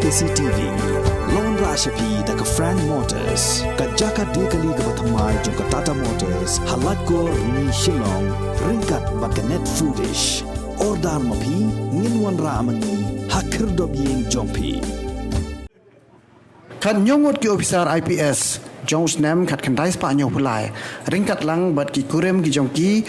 KCTV Lon Rashapi daga Frank Motors Kajaka dekali ga bathamai jong Tata Motors halat ko ni Shillong ringkat bakanet foodish ordal mapi nginwan ramani hakir dobyeng jongpi Kan nyongot ki Ophisar IPS Jong's nem kat kandai spa nyo pulai ringkat lang bat ki Kurim ki Jong ki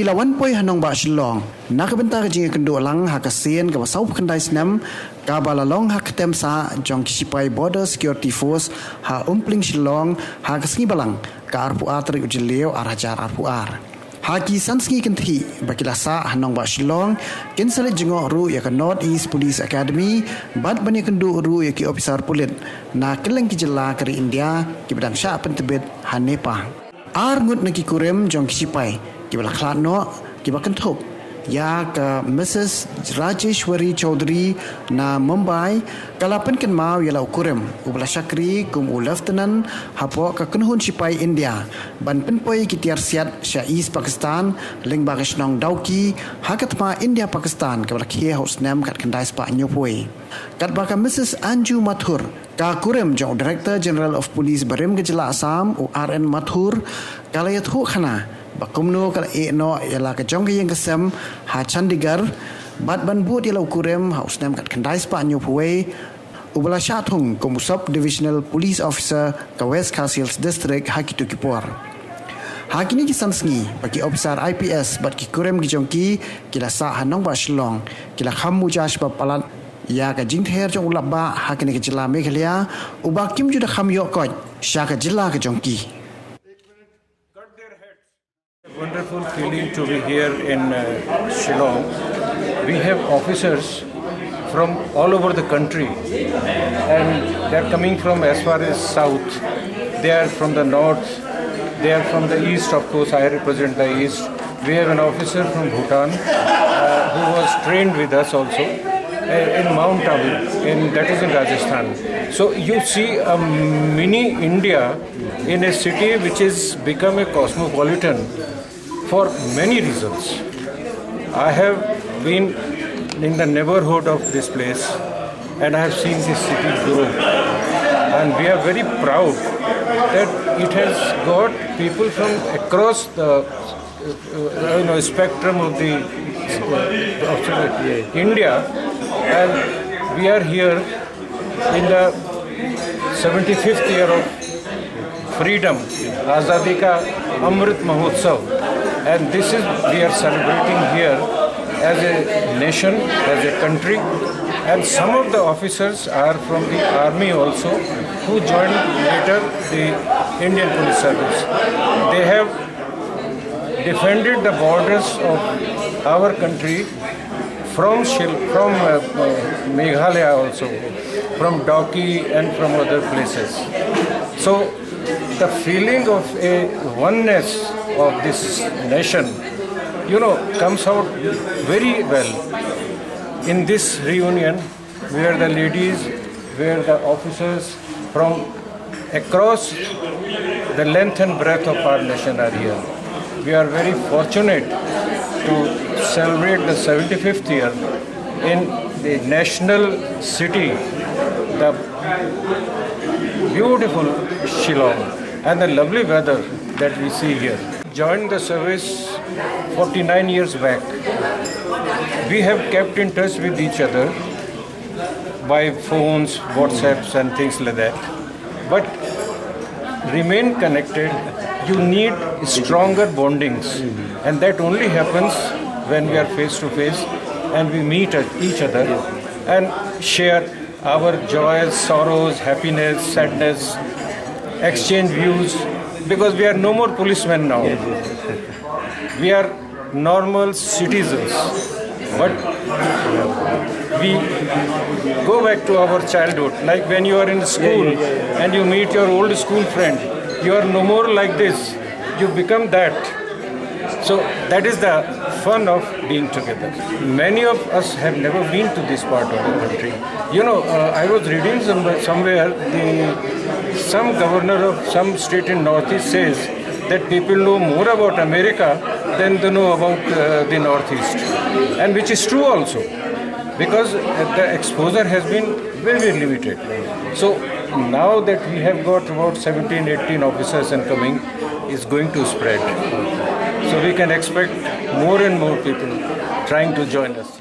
lawan poi hanong ba Shillong nak bentar Jingïakynduh lang hakasien ka wasau kandai snem ka balalong hak tem sa Jong ki sipai border security force ha umpling Shillong ha kasngi balang ka arpu atri ujileo arajar arpu ar Haki sansgi kenti bakilasa hanong ba Shillong kinsale jengok ru ya ka North East Police Academy bat Jingïakynduh ru ya ki Ophisar pulit na keleng ki jela kari India ki bedang sya pentebet hanepa ar ngut na ki Kurim Jong ki sipai ki bala khlat no ki bakenthop ya ka Mrs. Rajeshwari Chaudhary na Mumbai kalapan Kynmaw ya lau Kurim ubala syakri kum u lieutenant hapo ka kunhun sipai India ban penpoi ki tiar siat sya East Pakistan ling bagish nong dauki hakatma India Pakistan ka bala khie house nam kat kandai spa nyopoi kat baka Mrs. Anju Mathur ka Kurim Jong Director General of Police Barim Gejala Assam u RN Mathur kalayat hu khana bakumno kala no yala ka Jong yang kesem ha Chandigarh bat ban but yala Kurim house nam kat kandai spa nyopoi ubala syathung kum sub divisional police officer ka West Castles district hakitu kipor hakini ki sansngi bagi Ophisar IPS bat ki Kurim ki Jongki kila sa hanong ba Shillong kila khamu jash ba palat ya ka jingther jong ulaba hakini ki jila Meghalaya uba kim juda kham yo ko sya ka jila ka Jongki Wonderful feeling to be here in Shillong. We have officers from all over the country and they are coming from as far as south. They are from the north. They are from the east, of course. I represent the east. We have an officer from Bhutan who was trained with us also in Mount Abu, that is in Rajasthan. So you see a mini India in a city which has become a cosmopolitan for many reasons. I have been in the neighborhood of this place and I have seen this city grow. And we are very proud that it has got people from across the spectrum of the India, and we are here in the 75th year of freedom, Azadi Ka Amrit Mahotsav, and this is we are celebrating here as a nation, as a country, and some of the officers are from the army also who joined later the Indian Police Service. They have defended the borders of our country from Meghalaya also, from Dauki and from other places. So the feeling of a oneness of this nation, comes out very well in this reunion where the ladies, where the officers from across the length and breadth of our nation are here. We are very fortunate to celebrate the 75th year in the national city, the beautiful Shillong, and the lovely weather that we see here. Joined the service 49 years back. We have kept in touch with each other by phones, WhatsApps and things like that. But remain connected, you need stronger bondings, and that only happens when we are face to face and we meet each other and share our joys, sorrows, happiness, sadness, exchange views, because we are no more policemen now. We are normal citizens, but we go back to our childhood, like when you are in school and you meet your old school friend. You are no more like this, you become that. So that is the fun of being together. Many of us have never been to this part of the country. I was reading somewhere, some governor of some state in Northeast says that people know more about America than they know about the Northeast, and which is true also. because the exposure has been very, very limited. So now that we have got about 17, 18 officers and coming, is going to spread. So we can expect more and more people trying to join us.